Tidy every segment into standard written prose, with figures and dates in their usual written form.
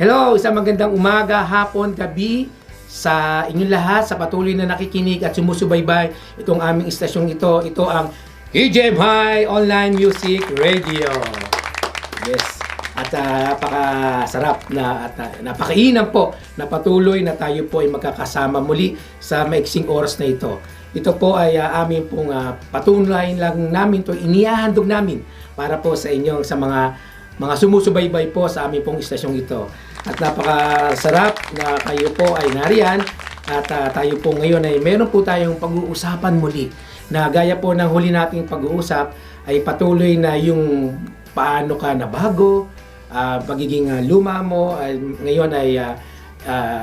Hello, isang magandang umaga, hapon, gabi sa inyong lahat, sa patuloy na nakikinig at sumusubaybay itong aming istasyong ito. Ito ang EJM High Online Music Radio. Yes, at napakasarap na at napakainam po na patuloy na tayo po ay magkakasama muli sa maiksing oras na ito. Ito po ay amin pong patuloy lang namin to inihahandog namin para po sa inyong sa mga sumusubaybay po sa aming pong istasyong ito. At napakasarap na kayo po ay nariyan at tayo po ngayon ay meron po tayong pag-uusapan muli na gaya po ng huli nating pag-uusap ay patuloy na yung paano ka nabago, pagiging luma mo, ngayon ay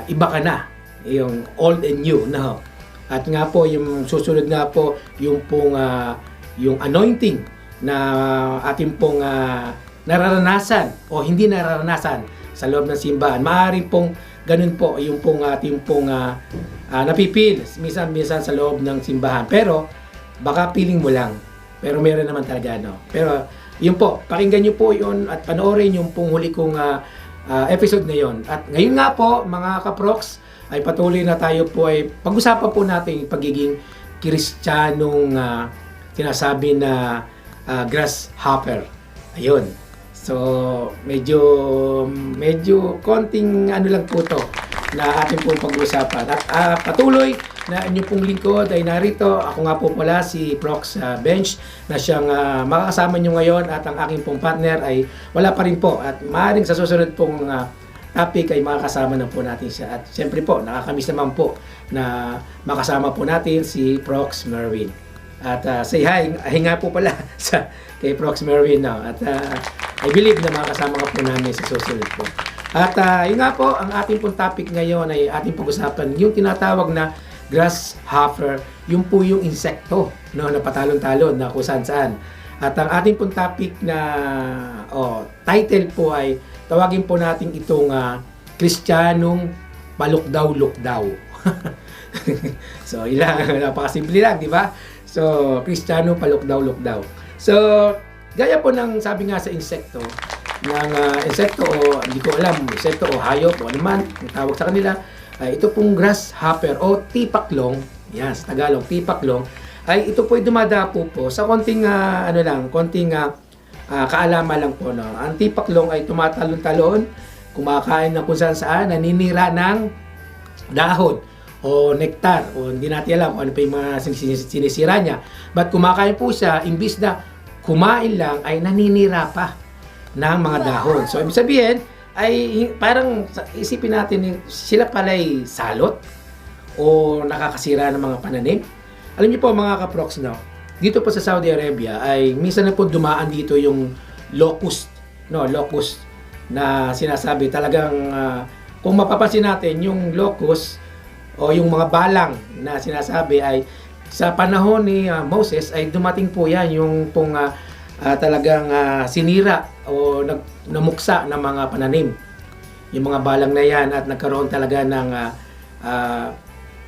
iba ka na, yung old and new. No? At nga po yung susunod nga po yung pong yung anointing na ating pong nararanasan o hindi nararanasan sa loob ng simbahan. Maaaring pong ganun po yung pong ating pong napipil minsan sa loob ng simbahan. Pero baka feeling mo lang. Pero meron naman talaga, no? Pero yun po, pakinggan nyo po yun at panoorin yung pong huli kong episode na yun. At ngayon nga po, mga kaproks, ay patuloy na tayo po ay pag-usapan po natin yung pagiging Kristiyanong sinasabi na grasshopper. Ayun. So, medyo konting ano lang po to na ating pong pag-uusapan. At patuloy na inyong pong lingkod ay narito. Ako nga po pala si Prox Bench na siyang makakasama nyo ngayon at ang aking pong partner ay wala pa rin po. At maaaring sa susunod pong topic ay makakasama na po natin siya. At siyempre po, nakakamiss naman po na makasama po natin si Prox Merwin. At say hi nga po pala kay Prox Merwin. No? At I believe na makakasama ka po namin sa susunod po. At yun nga po, ang ating pong topic ngayon ay ating pag-usapan yung tinatawag na grasshopper, yung po yung insekto, no, na patalon-talon na kung saan-saan. At ang ating pong topic na title po ay tawagin po natin itong Kristiyanong palukdaw-lukdaw. So, napakasimple lang, di ba? So, Kristiyanong palukdaw-lukdaw. So, gaya po ng sabi nga sa insekto, ng insekto o hindi ko alam, insekto o hayop o ano man, ang tawag sa kanila, ito pong grasshopper o tipaklong, yan sa Tagalog, tipaklong, ay ito po ay dumadapo po sa konting kaalaman lang po. No? Ang tipaklong ay tumatalon-talon, kumakain ng kung saan, naninira ng dahon o nektar o hindi natin alam kung ano pa yung mga sinisira niya. But kumakain po siya, imbis na kumain lang ay naninira pa ng mga dahon. So ibig sabihin ay parang isipin natin sila pala ay salot o nakakasira ng mga pananim. Alam niyo po mga kaprox, no? Dito po sa Saudi Arabia ay minsan na po dumaan dito yung locust na sinasabi talagang kung mapapansin natin yung locust o yung mga balang na sinasabi ay sa panahon ni Moses ay dumating po yan yung pong talagang sinira o namuksa ng mga pananim. Yung mga balang na yan at nagkaroon talaga ng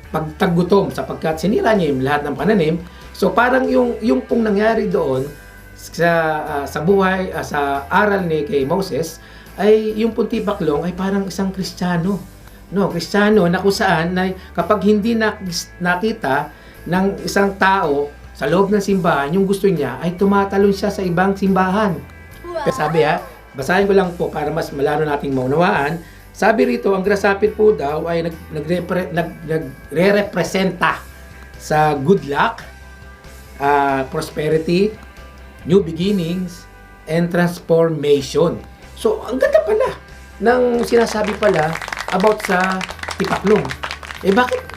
pagtagutom sapagkat sinira niya yung lahat ng pananim. So parang yung pong nangyari doon sa buhay, sa aral ni kay Moses ay yung pong tipaklong ay parang isang Kristiyano. No, Kristiyano na kung saan na kapag hindi nakita ng isang tao sa loob ng simbahan, yung gusto niya ay tumatalon siya sa ibang simbahan. Wow. Sabi basahin ko lang po para mas malano nating maunawaan. Sabi rito, ang grasshopper po daw ay nagre-representa sa good luck, prosperity, new beginnings, and transformation. So, ang ganda pala ng sinasabi pala about sa tipaklong. Bakit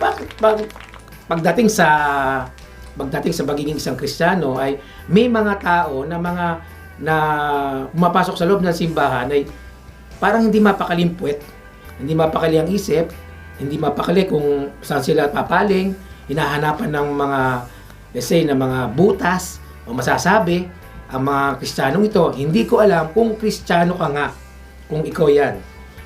pagdating sa pagiging isang Kristiyano ay may mga tao na pumapasok sa loob ng simbahan ay parang hindi mapakalimpwet, hindi mapakali ang isip, hindi mapakali kung saan sila papaling, hinahanapan ng mga let's say na mga butas o masasabi ang mga Kristiyanong ito, hindi ko alam kung Kristiyano ka nga, kung ikaw yan.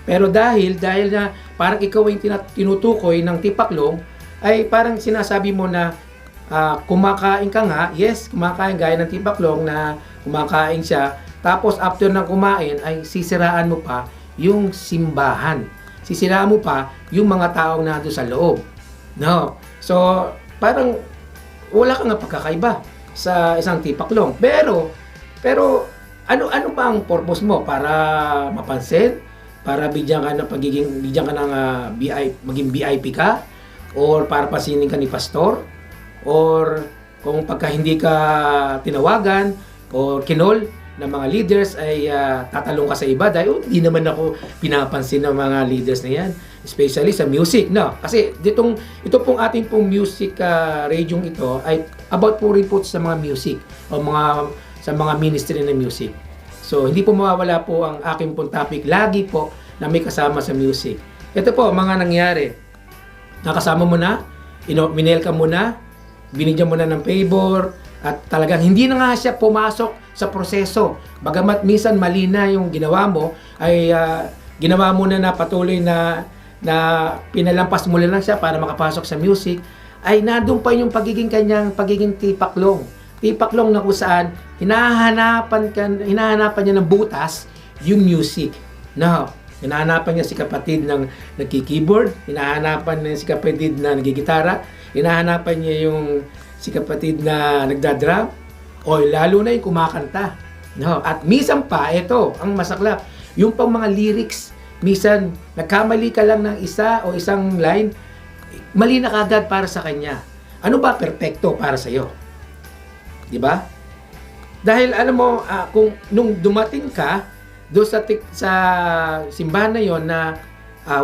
Pero dahil na parang ikaw yung tinutukoy ng tipaklong, ay parang sinasabi mo na kumakain ka nga, yes, kumakain gaya ng tipaklong na kumakain siya, tapos after ng kumain ay sisiraan mo pa yung simbahan. Sisiraan mo pa yung mga taong nando sa loob. No. So, parang wala kang pagkakaiba sa isang tipaklong. Pero ano ba ang purpose mo? Para mapansin? Para bigyan ka ng maging VIP ka? Or para pasinin ka ni pastor? Or kung pagka hindi ka tinawagan or kinol ng mga leaders ay tatalong ka sa iba dahil hindi naman ako pinapansin ng mga leaders na yan, especially sa music, no? Kasi ito pong ating pong music radio ito ay about po rin po sa mga music o sa mga ministry ng music. So hindi po mawawala po ang aking pong topic lagi po na may kasama sa music. Ito po mga nangyari, nakasama mo na, minel ka mo na, binigyan mo na ng favor, at talagang hindi na nga siya pumasok sa proseso. Bagamat minsan mali na yung ginawa mo, ay ginawa mo na patuloy na pinalampas mo lang siya para makapasok sa music, ay nandun pa yung pagiging tipaklong. Tipaklong na kung saan hinahanapan niya ng butas yung music. No, hinahanapan niya si kapatid ng nagki-keyboard, hinahanapan niya si kapatid na nagigitara, hinahanapan niya yung si kapatid na nagdadrum, o lalo na yung kumakanta. No? At minsan pa, ito, ang masaklap, yung pang mga lyrics, minsan, nagkamali ka lang ng isa o isang line, mali na kagad para sa kanya. Ano ba perpekto para sa iyo? Di ba? Dahil alam mo, kung nung dumating ka doon sa simbahan na yon na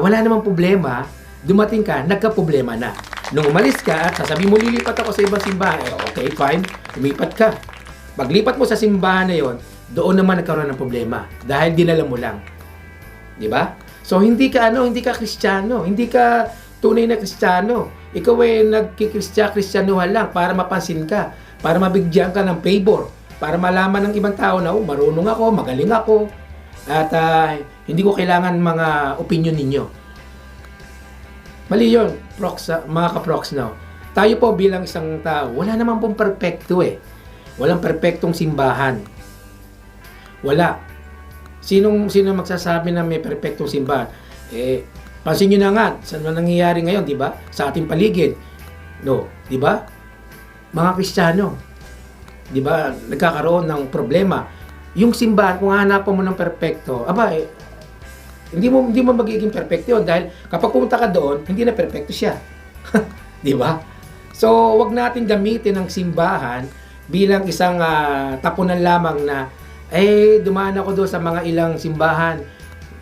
wala namang problema, dumating ka, nagka-problema na. Nung umalis ka at sasabihin mo lilipat ako sa ibang simbahan, okay, fine, lumipat ka. Paglipat mo sa simbahan na yon, doon naman nagkaroon ng problema dahil dinala mo lang. 'Di ba? So hindi ka Kristiyano, hindi ka tunay na Kristiyano. Ikaw ay nagkikristyanohan lang para mapansin ka, para mabigyan ka ng favor, para malaman ng ibang tao na marunong ako, magaling ako, at hindi ko kailangan mga opinion ninyo. Mali yun, mga ka-prox now. Tayo po bilang isang tao, wala naman pong perfecto eh. Walang perfectong simbahan. Wala. Sino magsasabi na may perfectong simbahan? Pansin nyo na nga, saan nangyayari ngayon, di ba? Sa ating paligid. No, di ba? Mga Kristiyano, di ba, nagkakaroon ng problema. Yung simbahan, kung hanapan mo ng perfecto, hindi mo magiging perfecto yun dahil kapag pumunta ka doon, hindi na perfecto siya. Di ba? So, wag natin gamitin ang simbahan bilang isang tapunan lamang na dumaan ako doon sa mga ilang simbahan.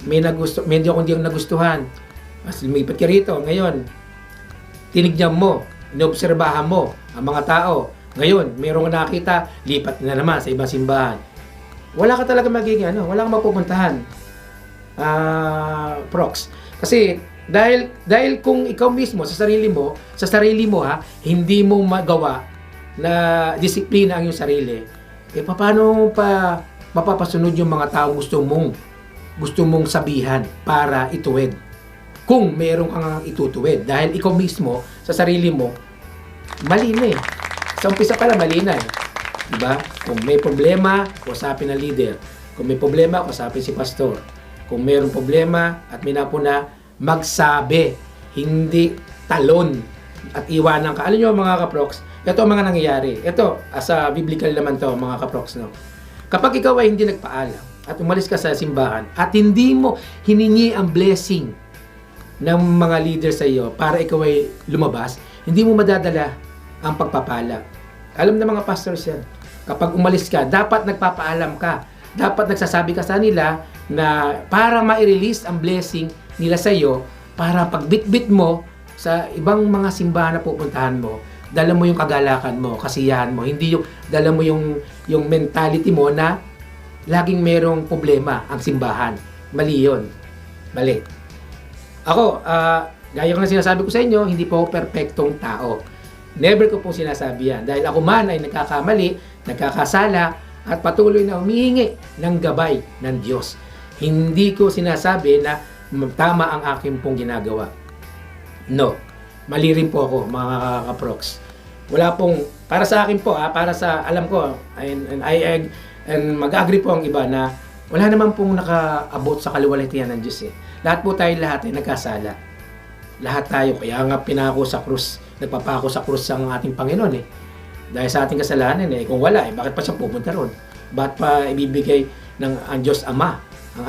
Medyo hindi yung nagustuhan. Mas lumipat ka rito. Ngayon, tinignan mo, inobserbahan mo ang mga tao. Ngayon, mayroong nakita, lipat na naman sa ibang simbahan. Wala ka talaga magiging wala kang mapupuntahan. Prox. Kasi dahil kung ikaw mismo sa sarili mo hindi mo magawa na disiplina ang iyong sarili, paano pa mapapasunod yung mga tao gusto mong sabihan para ituwid? Kung meron kang itutuwid dahil ikaw mismo sa sarili mo mali na eh. Sa umpisa pa lang mali na eh. Diba? Kung may problema, usapin ang leader. Kung may problema, usapin si pastor. Kung mayroong problema at minapuna, magsabi, hindi talon at iwanan ka. Alam nyo mga kaprox, ito ang mga nangyayari. Ito, as a biblical naman to mga kaprox. No? Kapag ikaw ay hindi nagpaalam at umalis ka sa simbahan at hindi mo hiningi ang blessing ng mga leader sa iyo para ikaw ay lumabas, hindi mo madadala ang pagpapala. Alam na mga pastors yan. Kapag umalis ka, dapat nagpapaalam ka. Dapat nagsasabi ka sa nila na para ma-release ang blessing nila sa iyo, para pagbitbit mo sa ibang mga simbahan na pupuntahan mo, dala mo yung kagalakan mo, kasiyahan mo, hindi yung dala mo yung mentality mo na laging merong problema ang simbahan. Mali yun. Mali. Ako, gaya ko na sinasabi ko sa inyo, hindi po ako perfectong tao. Never ko pong sinasabi yan. Dahil ako man ay nagkakamali, nagkakasala, at patuloy na humihingi ng gabay ng Diyos. Hindi ko sinasabi na tama ang aking pong ginagawa. No. Mali rin po ako, mga kaprox. Wala pong, para sa akin po, para sa, alam ko, and mag-agree po ang iba na wala naman pong nakaabot sa kaluwalhatian ng Diyos eh. Lahat po tayo lahat ay nagkasala. Lahat tayo, kaya nga pinako sa krus, nagpapako sa krus ang ating Panginoon eh. Dahil sa ating kasalanan eh, kung wala eh, bakit pa siya pupunta ron? Bakit pa ibibigay ng ang Diyos Ama ang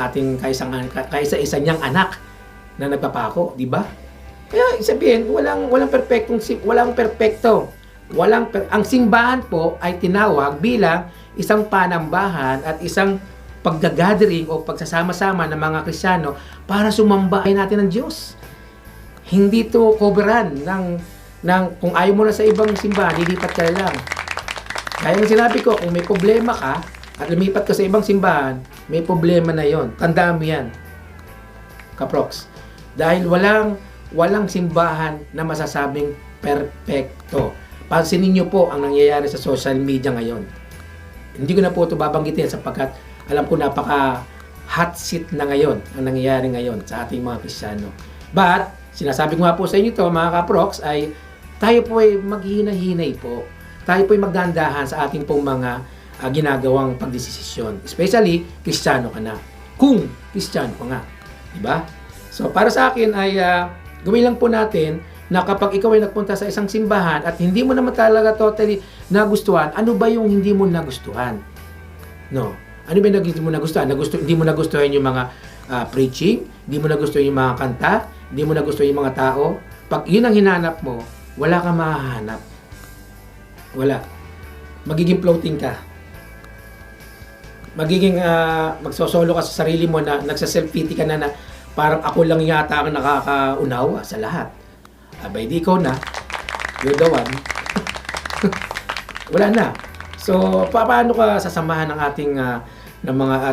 ating kaisa-isa niyang anak na nagpapako, di ba? Kaya sabihin, walang perpekto. Ang simbahan po ay tinawag bilang isang panambahan at isang pagga-gathering o pagsasama-sama ng mga Kristiyano para sumambahay natin ng Diyos. Hindi to coveran ng kung ayaw mo na sa ibang simbahan, lilipat ka lang. Kaya yung sinabi ko, kung may problema ka at lumipat ka sa ibang simbahan, may problema na yon. Tandaan mo yan, kaproks. Dahil walang simbahan na masasabing perpekto. Pansinin niyo po ang nangyayari sa social media ngayon. Hindi ko na po ito babanggitin sapagkat alam ko napaka hot seat na ngayon ang nangyayari ngayon sa ating mga Kristiyano. But, sinasabi ko nga po sa inyo ito, mga kaproks, ay tayo po ay maghihinay-hinay po. Tayo po ay magdandahan sa ating pong mga ginagawang pagdesisyon. Especially, Kristiyano ka na. Kung Kristiyano ka nga. Diba? So, para sa akin ay gawin lang po natin na kapag ikaw ay nagpunta sa isang simbahan at hindi mo naman talaga totally nagustuhan, ano ba yung hindi mo nagustuhan? No. Ano ba yung hindi mo nagustuhan? Hindi mo nagustuhan yung mga preaching, hindi mo nagustuhan yung mga kanta, hindi mo nagustuhan yung mga tao. Pag yun ang hinanap mo, wala kang mahahanap. Wala. Magiging floating ka. Magiging magsosolo ka sa sarili mo na nagsa-self-pity ka na parang ako lang yata ang nakakaunawa sa lahat. Abay, di ikaw na. You're the one. Wala na. So, paano ka sasamahan ng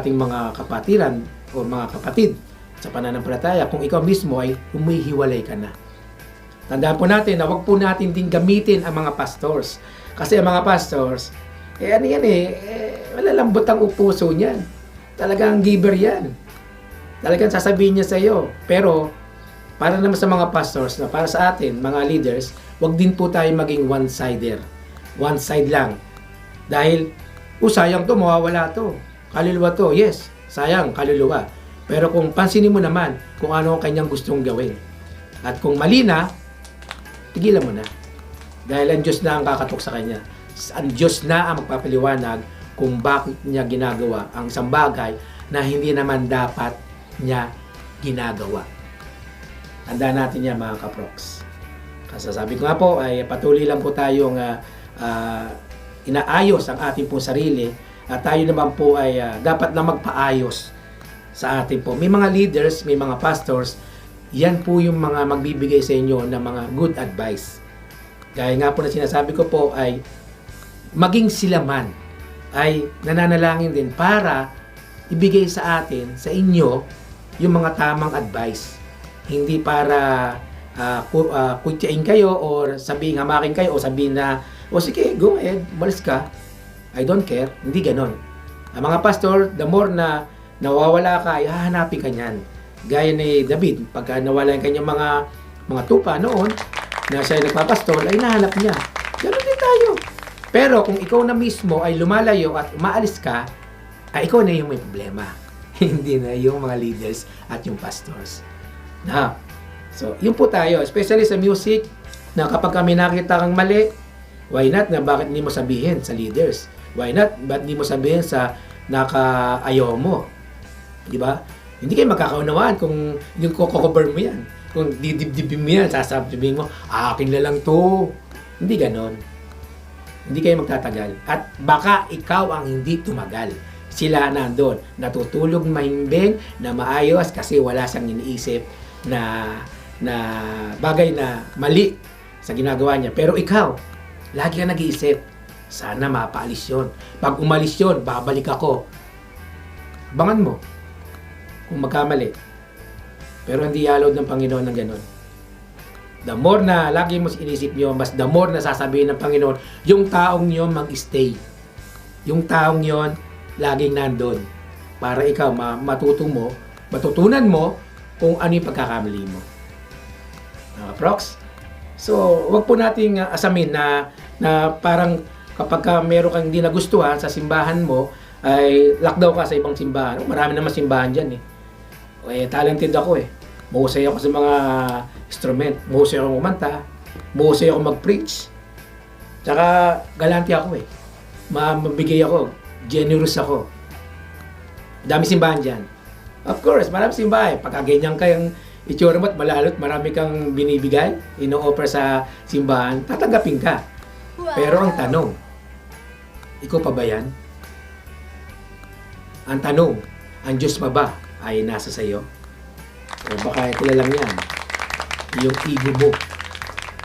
ating mga kapatiran o mga kapatid sa pananampalataya kung ikaw mismo ay humihiwalay ka na? Tandaan po natin na huwag po natin din gamitin ang mga pastors. Kasi ang mga pastors, malalambot ang puso niyan. Talagang giver yan. Talagang sasabihin niya sa iyo. Pero, para naman sa mga pastors na para sa atin, mga leaders, wag din po tayo maging one-sider. One side lang. Dahil, sayang to, mawawala to. Kaluluwa to. Yes, sayang, kaluluwa. Pero kung pansinin mo naman kung ano ang kanyang gustong gawin. At kung mali na, tigilan mo na. Dahil ang Diyos na ang kakatok sa kanya. Ang Diyos na ang magpapaliwanag kung bakit niya ginagawa ang isang bagay na hindi naman dapat niya ginagawa. Tandaan natin yan, mga kaproks. Kasi sabi ko nga po, ay patuloy lang po tayong inaayos ang ating pong sarili at tayo naman po ay dapat na magpaayos sa atin po. May mga leaders, may mga pastors, yan po yung mga magbibigay sa inyo ng mga good advice. Gaya nga po na sinasabi ko po ay maging sila man ay nananalangin din para ibigay sa atin, sa inyo, yung mga tamang advice. Hindi para kutyain kayo or sabihin hamakin kayo o sabihin na sige, go ahead, umalis ka. I don't care. Hindi ganon. Ang mga pastor, the more na nawawala ka, ay hahanapin ka niyan. Gaya ni David, pagka nawala yung kanyang mga tupa noon, na siya ay nagpapastol, ay nahanap niya. Ganon din tayo. Pero kung ikaw na mismo ay lumalayo at umaalis ka, ay ikaw na yung may problema. Hindi na yung mga leaders at yung pastors. Na. So, yun po tayo. Especially sa music, na kapag kami nakita kang mali, why not na bakit hindi mo sabihin sa leaders? Why not? Ba't hindi mo sabihin sa nakaayaw mo? Di ba? Hindi kayo magkakaunawaan kung yung cover mo yan. Kung didibdibin mo yan, sasabihin mo, akin na lang to. Hindi ganon. Hindi kayo magtatagal. At baka ikaw ang hindi tumagal. Sila nandun, natutulog mahimbing na maayos kasi wala siyang iniisip na bagay na mali sa ginagawa niya. Pero ikaw, lagi ka nag-iisip, sana mapaalis yun. Pag umalis yun, babalik ako. Bangan mo kung magkamali. Pero hindi allowed ng Panginoon ng ganon. The more na lagi mo inisip nyo, mas the more na sasabihin ng Panginoon, yung taong yun mag-stay. Yung taong yun, laging nandun. Para ikaw matutunan mo kung ano yung pagkakamali mo. Prox? So, wag po nating asamin na parang kapag meron kang hindi nagustuhan sa simbahan mo, ay lockdown ka sa ibang simbahan. Marami naman simbahan dyan eh. Talented ako eh. Mahusay ako sa mga instrument. Mahusay ako kumanta. Mahusay ako mag-preach. Tsaka galante ako eh. Mabigay ako. Generous ako. Dami simbahan dyan. Of course, marami simbahan. Pagka ganyan kayong itsura mo at malalot, marami kang binibigay, ino-offer sa simbahan, tatanggapin ka. Pero ang tanong, ikaw pa ba yan? Ang tanong, ang Diyos pa ba ay nasa sayo? O baka ito lang yan, yung ego mo,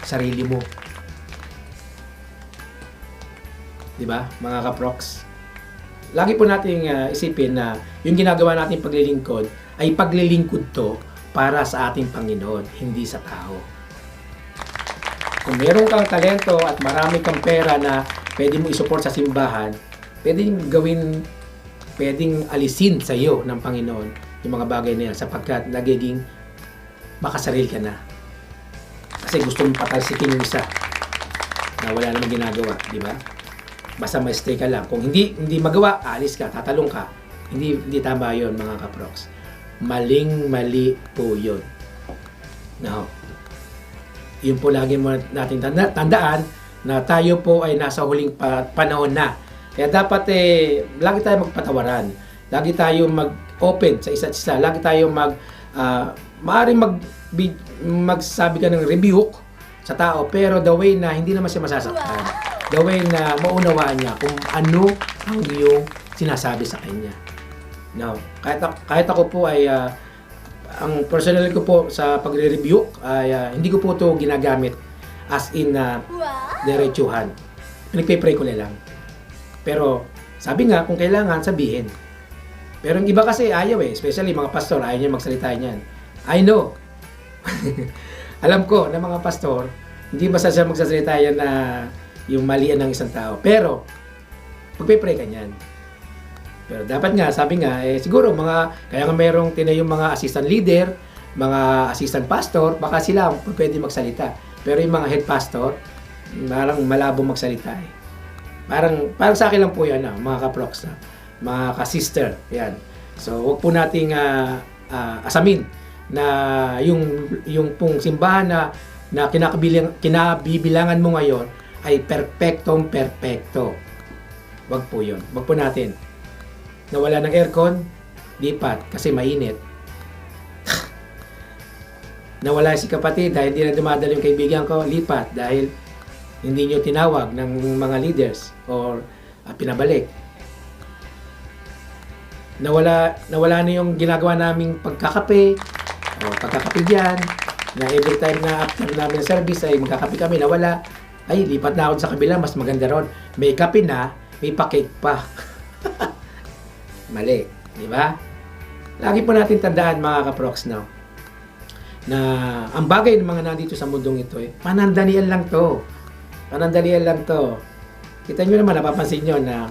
sarili mo. Diba, mga kaproks? Lagi po nating isipin na yung ginagawa nating paglilingkod ay paglilingkod to para sa ating Panginoon, hindi sa tao. Kung meron kang talento at marami kang pera na pwede mo isupport sa simbahan, pwedeng alisin sa iyo ng Panginoon yung mga bagay na yan sapagkat nagiging makasaril ka na. Kasi gusto mong patalsikin yung isa na wala namang ginagawa, di ba? Basta ma-stay ka lang. Kung hindi magawa, alis ka, tatalong ka. Hindi tama yun, mga kaproks. Maling-mali po yun. Now, yun po lagi mo natin tandaan na tayo po ay nasa huling panahon na. Kaya dapat lagi tayo magpatawaran. Lagi tayo mag-open sa isa't isa. Lagi tayo maaaring magsabi ka ng rebuke sa tao, pero the way na hindi naman siya masasaktan. The way na maunawaan niya kung ano ang iyong sinasabi sa kanya. No, kahit ako po ay ang personal ko po sa pagre-review ay hindi ko po ito ginagamit as in diretsuhan. Pinagpe-pray ko lang. Pero sabi nga kung kailangan sabihin. Pero yung iba kasi ayaw especially mga pastor, ayaw niya magsalita niyan. I know. Alam ko na mga pastor, hindi basta siya magsasalita yan na yung malian ng isang tao. Pero magpe-pray ka niyan. Pero dapat nga, sabi nga, siguro kaya nga mayroong tinayong mga assistant leader, mga assistant pastor, baka sila pwede magsalita. Pero yung mga head pastor, parang malabo magsalita eh. Parang sa akin lang po yan, mga kaproks, mga ka-sister, yan. So, wag po nating asamin na yung pong simbahan na kinabibilangan mo ngayon ay perpekto. Wag po yun. Wag po natin. Nawala ng aircon, lipat kasi mainit. Nawala si kapatid dahil hindi na dumadalo yung kaibigan ko, lipat dahil hindi nyo tinawag ng mga leaders or pinabalik. Nawala na yung ginagawa naming pagkakape o pagkakape dyan, na every time na after namin service ay magkakape kami, nawala. Ay, lipat na ako sa kabila, mas maganda ron. May kape na, may pa-cake pa. Mali, di ba? Lagi po natin tandaan mga kaproks na ang bagay ng mga nandito sa mundong ito panandalian lang to. Panandalian lang to. Kita nyo naman, napapansin nyo na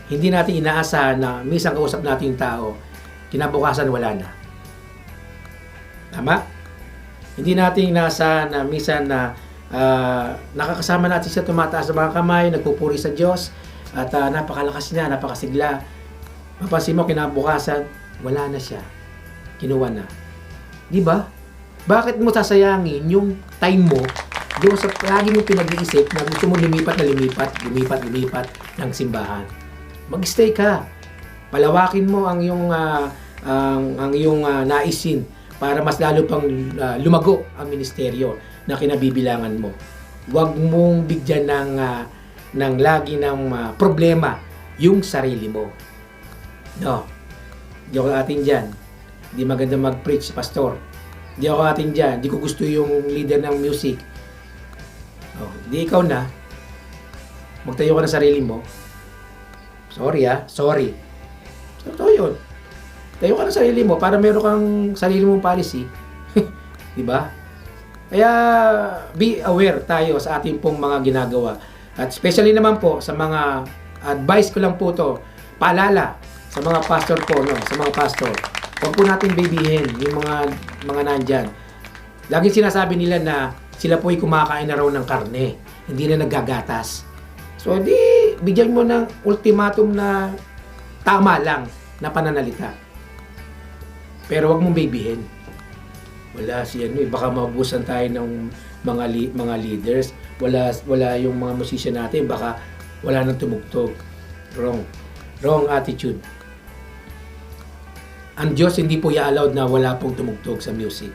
hindi natin inaasahan na minsan kausap natin yung tao, kinabukasan wala na. Tama? Hindi natin inaasahan na minsan na nakakasama natin siya, tumataas sa mga kamay, nagpupuri sa Diyos, at napakalakas niya, napakasigla. Mapansin mo, kinabukasan, wala na siya. Kinuha na. Di ba? Bakit mo sasayangin yung time mo doon sa lagi mo pinag-iisip na gusto mo lumipat ng simbahan? Mag-stay ka. Palawakin mo ang iyong naisin para mas lalo pang lumago ang ministeryo na kinabibilangan mo. Huwag mong bigyan ng lagi ng problema yung sarili mo. No. Di ako atin dyan. Di maganda mag-preach, pastor. Di ako atin dyan. Di ko gusto yung leader ng music. Oh, di ikaw na. Magtayo ka ng sarili mo. Sorry. Totoo yun. Tayo ka ng sarili mo para meron kang sarili mong policy. Di ba? Kaya be aware tayo sa ating pong mga ginagawa. At especially naman po sa mga advice ko lang po to, paalala sa mga pastor po, sa mga pastor. Huwag po natin babyhin yung mga nandyan. Laging sinasabi nila na sila po ay kumakain na raw ng karne, hindi na naggagatas. So, bigyan mo ng ultimatum na tama lang na pananalita. Pero wag mong babyhin. Wala si ano, baka mabusan tayo ng mga leaders. Wala yung mga musician natin, baka wala nang tumugtog. Wrong attitude. Ang Diyos hindi po i-allowed na wala pong tumugtog sa music.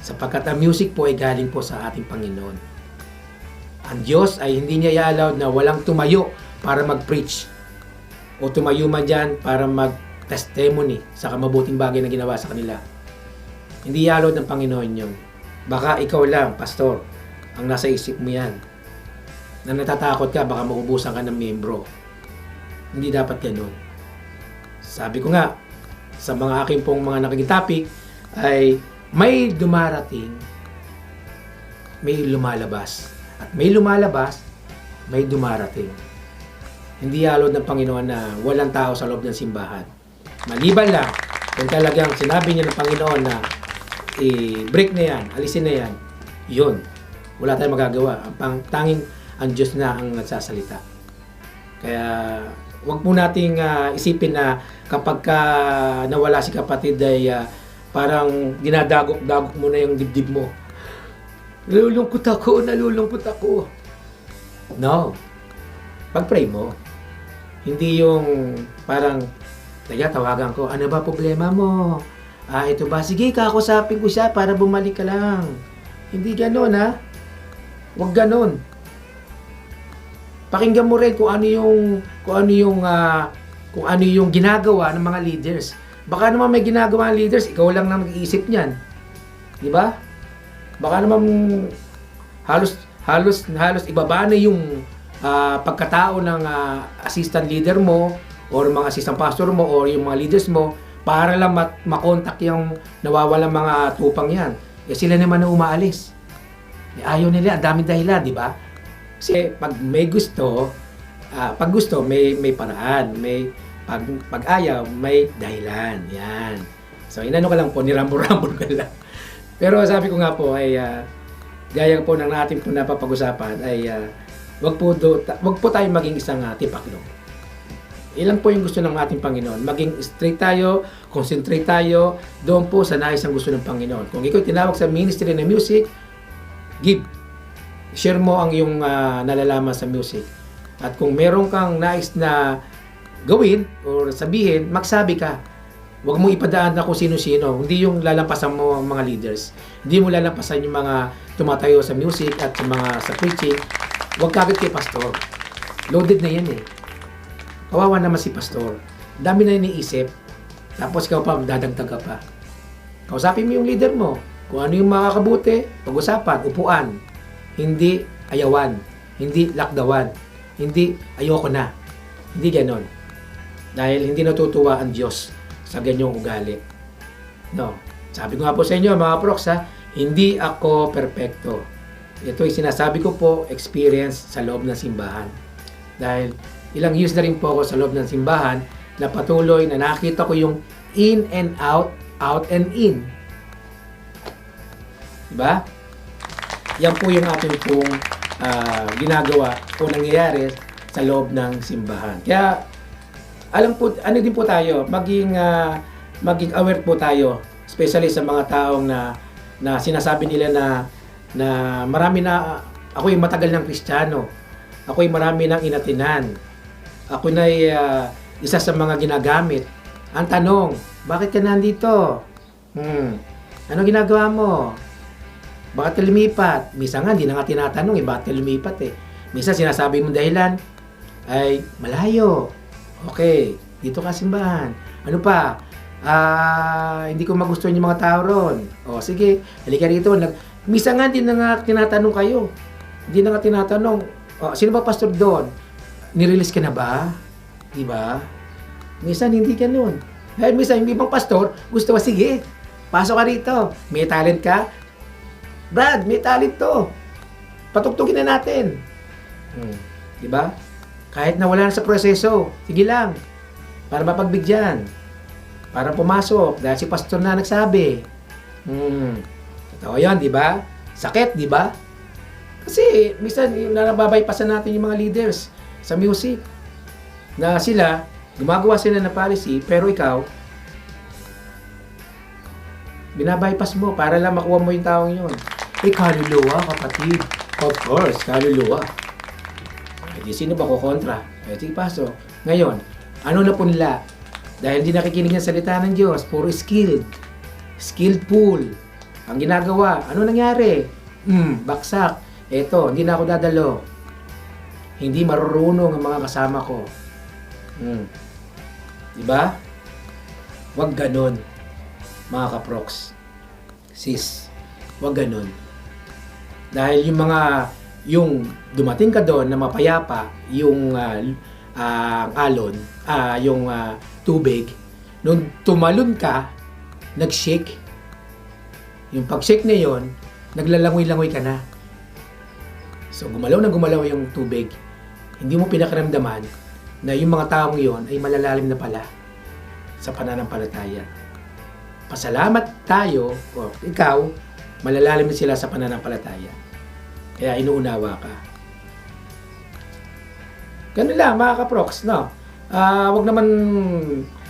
Sapagkat ang music po ay galing po sa ating Panginoon. Ang Diyos ay hindi niya i-allowed na walang tumayo para mag-preach. O tumayo man dyan para mag-testimony sa mabuting bagay na ginawa sa kanila. Hindi i-allowed ng Panginoon yun. Baka ikaw lang, pastor, ang nasa isip mo yan. Na natatakot ka, baka maubusan ka ng membro. Hindi dapat ganun. Sabi ko nga, sa mga aking pong mga naging topic, ay may dumarating, may lumalabas. At may lumalabas, may dumarating. Hindi alod ng Panginoon na walang tao sa loob ng simbahan. Maliban lang, kung talagang sinabi niya ng Panginoon na i-break na yan, alisin na yan, yun. Wala tayong magagawa. Tanging ang Diyos na ang nagsasalita. Kaya, wag mo nating isipin na kapag nawala si kapatid ay parang dinadagok-dagok mo na yung dibdib mo. Nalulungkot ako. No. Pag-pray mo. Hindi yung parang, tawagan ko, ano ba problema mo? Ito ba? Sige, kakusapin ko siya para bumalik ka lang. Hindi gano'n, ha? Huwag gano'n. Pakinggan mo rin kung ano yung ginagawa ng mga leaders. Baka naman may ginagawa ng leaders, ikaw lang na mag-iisip niyan. Di ba? Baka naman halos ibaba na yung pagkatao ng assistant leader mo or mga assistant pastor mo or yung mga leaders mo para lang makontak yung nawawalang mga tupang yan. Sila naman na umaalis. Ayaw nila, ang daming dahilan, di ba? Kasi pag may gusto, may paraan, pag ayaw, may dahilan. Yan. So, inano ka lang po, nirambol-rambol ka lang. Pero sabi ko nga po ay gaya po ng ating po napapag-usapan ay wag po tayo maging isang tipaklo. Ilan po yung gusto ng ating Panginoon? Maging straight tayo, concentrate tayo doon po sa nais ang gusto ng Panginoon. Kung ikaw tinawag sa ministry ng music, give. Share mo ang iyong nalalaman sa music. At kung meron kang nais na gawin or sabihin, magsabi ka. Huwag mo ipadaan na kung sino-sino. Hindi yung lalampasan mo ang mga leaders. Hindi mo lalampasan yung mga tumatayo sa music at sa preaching. Huwag kagad kay pastor. Loaded na yan eh. Kawawa naman si pastor. Dami na iniisip. Tapos ikaw pa, dadagdag ka pa. Kausapin mo yung leader mo. Kung ano yung makakabuti, pag-usapan, upuan. Hindi ayawan. Hindi lakdawan. Hindi ayoko na. Hindi ganon. Dahil hindi natutuwa ang Diyos sa ganyong ugali. No. Sabi ko nga po sa inyo, mga proks, hindi ako perpekto. Ito ay sinasabi ko po, experience sa loob ng simbahan. Dahil ilang years na rin po ako sa loob ng simbahan na patuloy na nakita ko yung in and out, out and in. Diba? Yan po yung ating pong ginagawa o nangyayari sa loob ng simbahan. Kaya, alam po, ano din po tayo, maging aware po tayo, especially sa mga taong na sinasabi nila na marami na, ako yung matagal ng Kristiyano, ako yung marami ng inatinan, ako na isa sa mga ginagamit. Ang tanong, bakit ka nandito? Ano ginagawa mo? Bakit ka lumipat? Minsan nga, hindi na nga tinatanong bakit ka lumipat Minsan sinasabi mong dahilan ay malayo. Okay, dito ka simbahan. Ano pa? Hindi ko magustuhan yung mga tao ron. O sige, halika rito. Minsan nga, hindi na nga tinatanong kayo. Hindi na nga tinatanong, sino ba pastor doon? Nirelease ka na ba? Diba? Minsan hindi ganun. Dahil minsan yung ibang pastor, gusto ko, sige, pasok ka rito. May talent ka? Brad, may talent to. Patugtugin na natin. Diba? Kahit na wala na sa proseso, sige lang. Para mapagbigyan. Para pumasok. Dahil si pastor na nagsabi. Ito yun, di ba? Sakit, di ba? Kasi, minsan, nababaypasan natin yung mga leaders sa music. Na sila, Gumagawa sila ng policy, pero ikaw, binabypass mo para lang makuha mo yung taong yun. Kaluluwa, kapatid. Of course, kaluluwa. Di sino ba kukontra? Sige, pasok. Ngayon, ano na punla? Dahil hindi nakikinig ng salita ng Diyos, puro skilled. Skilled pool. Ang ginagawa, ano nangyari? Baksak. Eto, hindi na ako dadalo. Hindi marurunong ang mga kasama ko. Diba? Huwag ganon, mga kaproks. Sis, huwag ganon. Dahil yung dumating ka doon na mapayapa, yung alon, yung tubig, nung tumalon ka, nag-shake. Yung pag-shake na yon, naglalangoy-langoy ka na. So, gumalaw na gumalaw yung tubig. Hindi mo pinakaramdaman na yung mga taong yon ay malalalim na pala sa pananampalataya. Pasalamat tayo, o ikaw, malalalim na sila sa pananampalataya. Kaya inuunawa ka. Ganun lang, mga kaproks, no? Wag naman,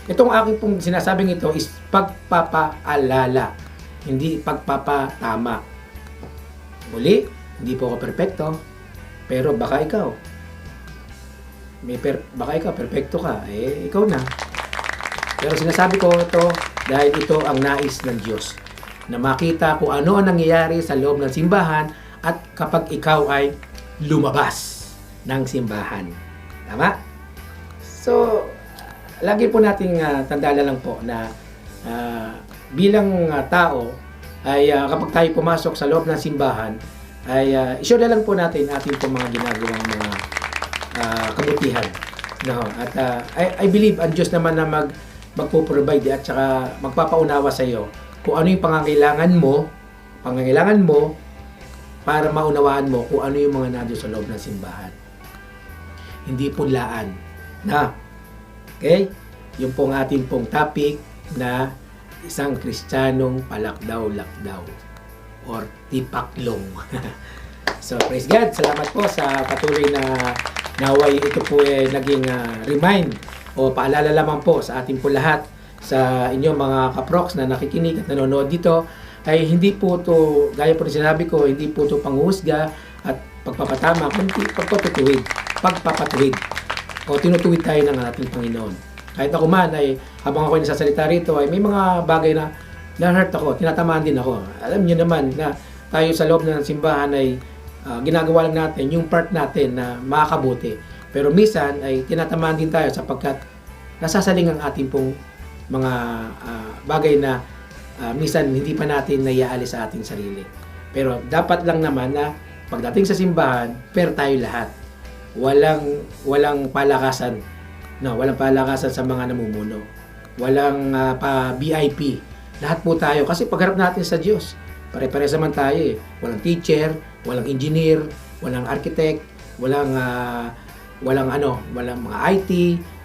itong aking pong sinasabing ito is pagpapaalala, hindi pagpapatama. Muli, hindi po ako perpekto, pero baka ikaw, baka ikaw, perpekto ka, ikaw na. Pero sinasabi ko ito dahil ito ang nais ng Diyos, na makita kung ano ang nangyayari sa loob ng simbahan at kapag ikaw ay lumabas ng simbahan. Tama? So, lagi po nating tandaan lang po na bilang tao ay kapag tayo pumasok sa loob ng simbahan ay isure na lang po natin ating po mga ginagawang mga kabutihan. No? At I believe ang Diyos naman na magpo-provide at saka magpapaunawa sa iyo kung ano yung pangangailangan mo para maunawaan mo kung ano yung mga nandoon sa loob ng simbahan. Hindi punlaan. Na? Okay? Yung pong ating pong topic na isang Kristiyanong palakdaw-lakdaw or tipaklong. So, praise God. Salamat po sa patuloy na naway ito po naging remind o paalala lamang po sa ating po lahat, sa inyong mga kaproks na nakikinig at nanonood dito, ay hindi po to, gaya po rin sinabi ko, hindi po to panghusga at pagpapatama, kundi pagpapatuwid o tinutuwid tayo ng ating Panginoon. Kahit ako man ay habang ako ay nasasalita rito ay may mga bagay na na-hurt ako, tinatamaan din ako. Alam niyo naman na tayo sa loob ng simbahan ay ginagawa lang natin yung part natin na makakabuti. Pero minsan ay tinatamaan din tayo sapagkat nasasaling ang ating pong mga bagay na minsan hindi pa natin naiaalis sa ating sarili. Pero dapat lang naman na pagdating sa simbahan, fair tayo lahat. Walang palakasan. No, walang palakasan sa mga namumuno. Walang pa VIP. Lahat po tayo kasi pagharap natin sa Diyos, pare-pares naman tayo eh. Walang teacher, walang engineer, walang architect, walang mga IT,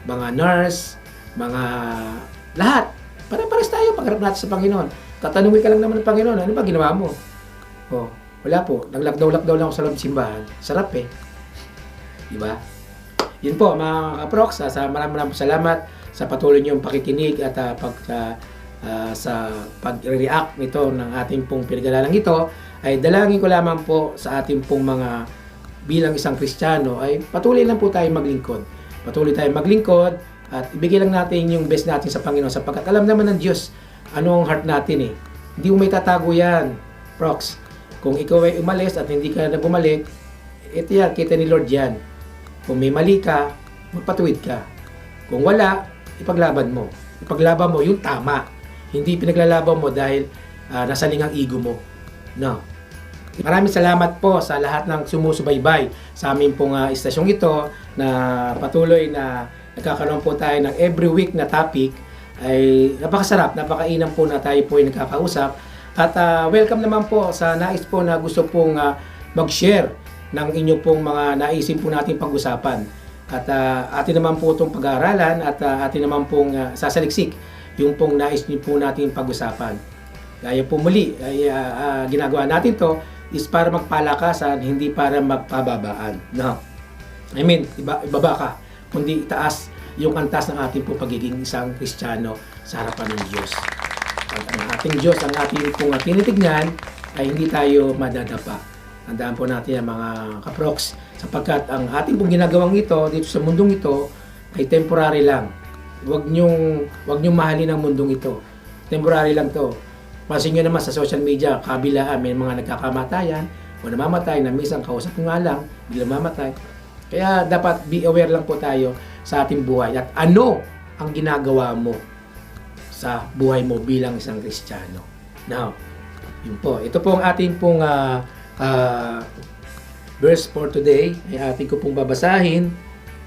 mga nurse, mga lahat. Pare-pares tayo pagharap natin sa Panginoon. Tatanungin ka lang naman ng Panginoon, ano ba ginawa mo? Oh, wala po. Naglakdaw-lakdaw lang ako sa loob ng simbahan. Sarap eh. Diba? Yun po mga kaproks, maraming salamat sa patuloy niyong pakikinig at sa pag-react nito ng ating pong pinag-aralang ito. Ay dalangin ko lamang po sa ating pong mga bilang isang Kristiyano ay patuloy lang po tayo maglingkod. Patuloy tayo maglingkod at ibigay lang natin yung best natin sa Panginoon sapagkat alam naman ng Diyos ano ang heart natin eh. Hindi mo may tatago yan, prox. Kung ikaw ay umalis at hindi ka na bumalik, ito yan, kita ni Lord yan. Kung may mali ka, magpatuwid ka. Kung wala, ipaglaban mo. Ipaglaban mo yung tama. Hindi pinaglalaban mo dahil nasaling ang ego mo. No. Maraming salamat po sa lahat ng sumusubaybay sa aming pong istasyong ito na patuloy na nagkakaroon po tayo ng every week na topic. Ay napakasarap, napakainam po na tayo po ay nagkakausap. At welcome naman po sa nais po na gusto pong mag-share ng inyo pong mga naisin po natin pag-usapan. At atin naman po itong pag-aaralan at atin naman pong sasaliksik yung pong nais niyo po natin pag-usapan. Gaya po muli, ay ginagawa natin to is para magpalakasan, hindi para magpababaan. No? I mean, ibaba ka, kundi itaas yung antas ng ating po pagiging isang Kristiyano sa harapan ng Diyos. Pag ang ating Diyos, ang ating pong tinitignan, ay hindi tayo madadapa. Tandaan po natin ang mga kaproks, sapagkat ang ating pong ginagawang ito dito sa mundong ito ay temporary lang. Huwag niyong mahalin ang mundong ito. Temporary lang to. Pansin nyo naman sa social media, kabilaan, may mga nagkakamatayan o namamatay na minsan kausap mo nga lang, biglang mamatay. Kaya dapat be aware lang po tayo sa ating buhay at ano ang ginagawa mo sa buhay mo bilang isang Kristiyano. Now, yun po. Ito po ang ating pong verse for today. Ay ating ko pong babasahin.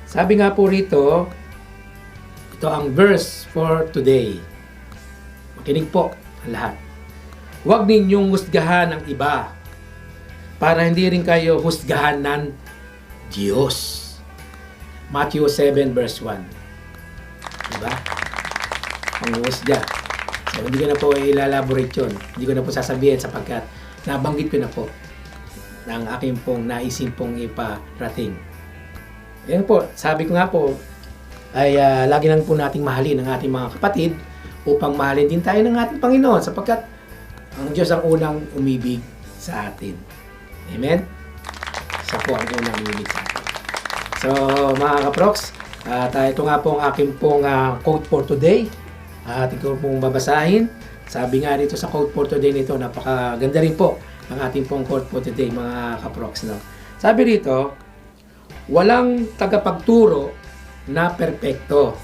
Sabi nga po rito, ito ang verse for today. Makinig po ang lahat. Huwag ninyong husgahan ang iba para hindi rin kayo husgahan ng Diyos. Matthew 7 verse 1. Diba? Ang husga. So, hindi ko na po ilalaborate yun. Hindi ko na po sasabihin sapagkat nabanggit ko na po ng aking pong naisin pong iparating. Yan po, sabi ko nga po, ay lagi lang po nating mahalin ang ating mga kapatid upang mahalin din tayo ng ating Panginoon sapagkat ang Diyos ang unang umibig sa atin. Amen? Siya po ang unang umibig sa atin. So, mga kaproks, ito nga po ang aking pong quote for today. Ating ko pong babasahin. Sabi nga dito sa quote for today nito, napakaganda rin po ang ating pong quote for today, mga kaproks. No? Sabi rito, walang tagapagturo na perpekto.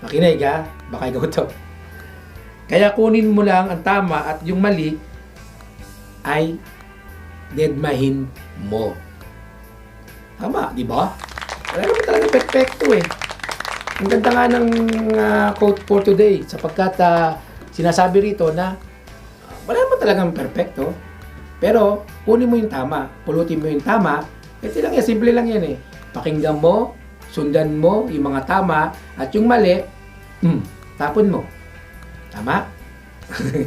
Makinig ha, baka ikaw to. Kaya kunin mo lang ang tama at yung mali ay dedmahin mo. Tama, di ba? Wala naman talaga perfecto eh. Ang ganda nga ng quote for today sapagkat sinasabi rito na wala naman talagang perfecto. Pero kunin mo yung tama, pulutin mo yung tama. Kasi lang yan, simple lang yan eh. Pakinggan mo, sundan mo yung mga tama at yung mali, tapon mo. Tama?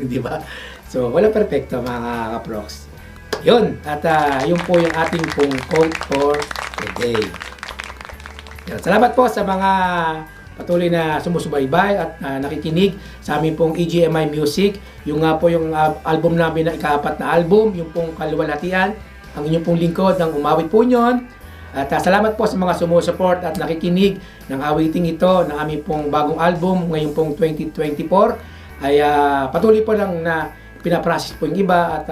Di ba? So, wala perfecto mga kaproks. Yun. At yun po yung ating pong quote for today. Yan. Salamat po sa mga patuloy na sumusubaybay at nakikinig sa aming pong EGMI Music. Yung nga po yung album namin na ika-4 na album, yung pong Kaluwalhatian. Ang inyong pong lingkod ng umawit po nyon. At salamat po sa mga sumusuport at nakikinig ng awiting ito ng aming pong bagong album ngayong pong 2024. Ay patuloy po lang na pinaprocess po yung iba at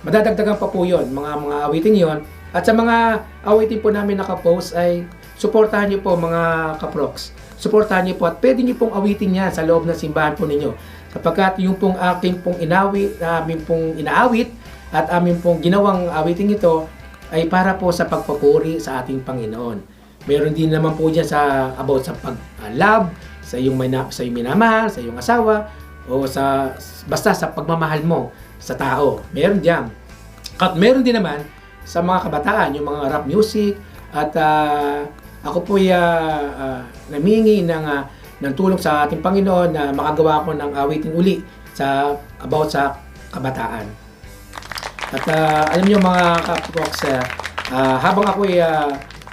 madadagdagan pa po yun, mga awiting yon. At sa mga awiting po namin nakapost ay suportahan niyo po mga kaproks. Suportahan niyo po at pwede niyo pong awitin yan sa loob ng simbahan po ninyo. Sapagkat yung pong aking pong inawit, aming pong inaawit at aming pong ginawang awiting ito ay para po sa pagpapuri sa ating Panginoon. Meron din naman po dyan about sa pag-love, sa iyong minamahal, sa iyong asawa, o basta sa pagmamahal mo sa tao. Meron diyan. At meron din naman sa mga kabataan, yung mga rap music, at ako po namingi ng tulong sa ating Panginoon na makagawa ko ng awiting uli about sa kabataan. At alam niyo mga kaproks, habang ako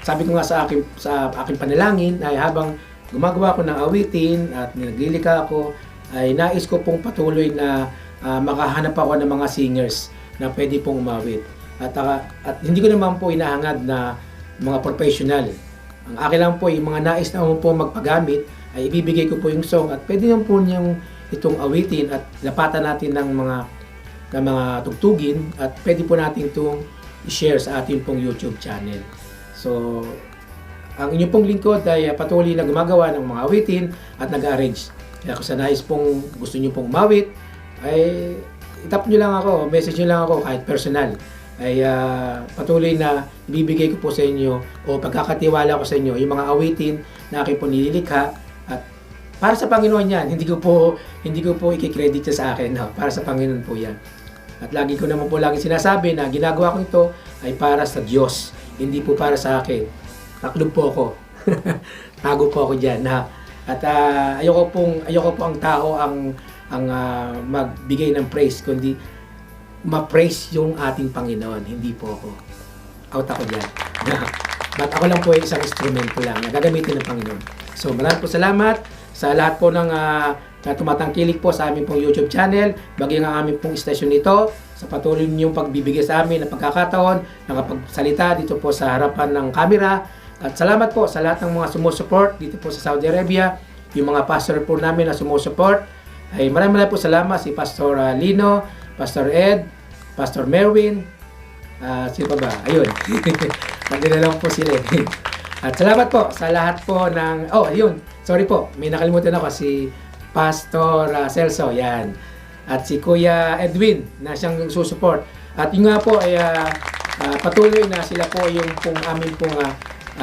sabi ko nga sa aking panalangin ay habang gumagawa ko ng awitin at naglilika ako, ay nais ko pong patuloy na makahanap ako ng mga singers na pwede pong umawit. At hindi ko naman po inahangad na mga professional. Ang akin lang po, yung mga nais na po magpagamit, ay ibibigay ko po yung song at pwede naman po niyang itong awitin at lapatan natin ng mga tugtugin at pwede po natin itong i-share sa ating pong YouTube channel. So, ang inyong pong lingkod ay patuloy na gumagawa ng mga awitin at nag-arrange. Kaya kung sa nais pong gusto niyo pong umawit, ay itap nyo lang ako, message nyo lang ako kahit personal. Ay patuloy na ibibigay ko po sa inyo o pagkakatiwala ko sa inyo yung mga awitin na aking po nililikha at para sa Panginoon yan. Hindi ko po i-credit sa akin. No? Para sa Panginoon po yan. At lagi ko naman po lagi sinasabi na ginagawa ko ito ay para sa Diyos. Hindi po para sa akin. Taklob po ako. Tago po ako diyan na. At ayoko po ang tao ang magbigay ng praise kundi ma-praise yung ating Panginoon, hindi po ako. Out ako diyan. But ako lang po ay isang instrumento lang na gagamitin ng Panginoon. So maraming po salamat sa lahat po ng na tumatangkilik po sa aming pong YouTube channel, bagay ang aming pong istasyon nito, sa patuloy niyong pagbibigay sa amin ng pagkakataon, nakapagsalita dito po sa harapan ng camera. At salamat po sa lahat ng mga sumusupport dito po sa Saudi Arabia, yung mga pastor po namin na sumusupport. Ay maraming po salamat si Pastor Lino, Pastor Ed, Pastor Merwin, sino pa ba? Ayun. Nandito lang po sila. At salamat po sa lahat po ng... Oh, ayun. Sorry po. May nakalimutan ako si Pastor Celso. Yan. At si Kuya Edwin na siyang susupport. At yun nga po ay patuloy na sila po yung pong amin pong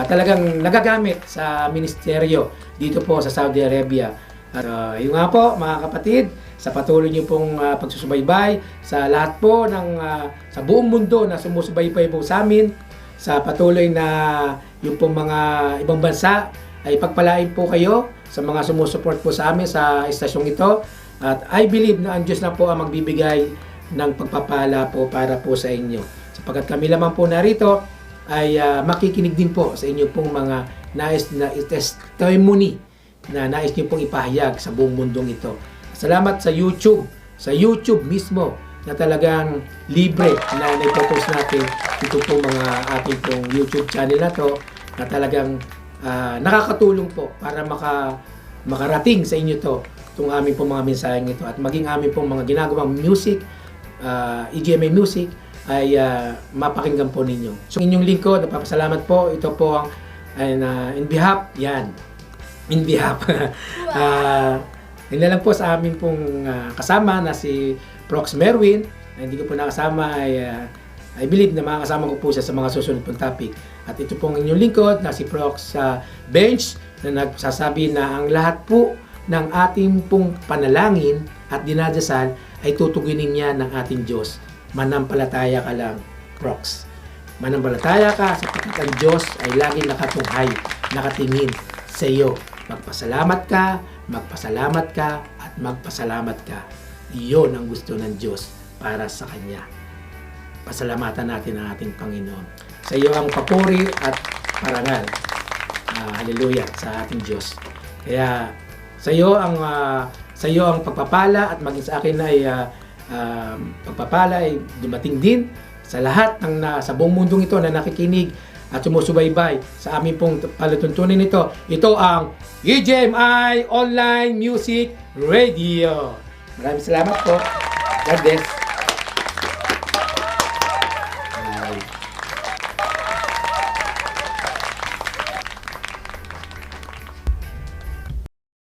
talagang nagagamit sa ministeryo dito po sa Saudi Arabia. At yun nga po mga kapatid, sa patuloy niyo pong pagsusubaybay sa lahat po ng sa buong mundo na sumusubaybay po sa amin, sa patuloy na yung pong mga ibang bansa ay pagpalain po kayo sa mga sumusuport po sa amin sa istasyong ito. At I believe na ang Diyos na po ang magbibigay ng pagpapala po para po sa inyo. Sapagkat kami lamang po narito ay makikinig din po sa inyo pong mga nais na testimony na nais niyo pong ipahayag sa buong mundong ito. Salamat sa YouTube mismo na talagang libre na naipopost natin ito pong mga ating pong YouTube channel na to na talagang nakakatulong po para makarating sa inyo to itong aming pong mga mensaheng ito at maging aming pong mga ginagawang music, EGMA music ay mapakinggan po ninyo. So inyong lingkod, napapasalamat po. Ito po ang in behalf hindi lang po sa amin pong kasama na si Prox Merwin, na hindi ko po nakasama ay I believe na makakasama ko po siya sa mga susunod pong topic. At ito pong inyong lingkod na si Prox Bench na nagsasabi na ang lahat po ng ating pong panalangin at dinadasal ay tutugunin niya ng ating Diyos. Manampalataya ka lang, Prox. Manampalataya ka sapagkat ang Diyos ay laging nakatunghay, nakatingin sa iyo. Magpasalamat ka, at magpasalamat ka. Iyon ang gusto ng Diyos para sa Kanya. Pasalamatan natin ang ating Panginoon. Sa iyo ang papuri at parangal. Hallelujah sa ating Diyos. Kaya sa iyo ang pagpapala at maging sa akin ay pagpapala ay dumating din sa lahat ng sa buong mundong ito na nakikinig at sumusubaybay sa aming pong palatuntunin nito. Ito ang EGMI Online Music Radio. Maraming salamat po. God bless.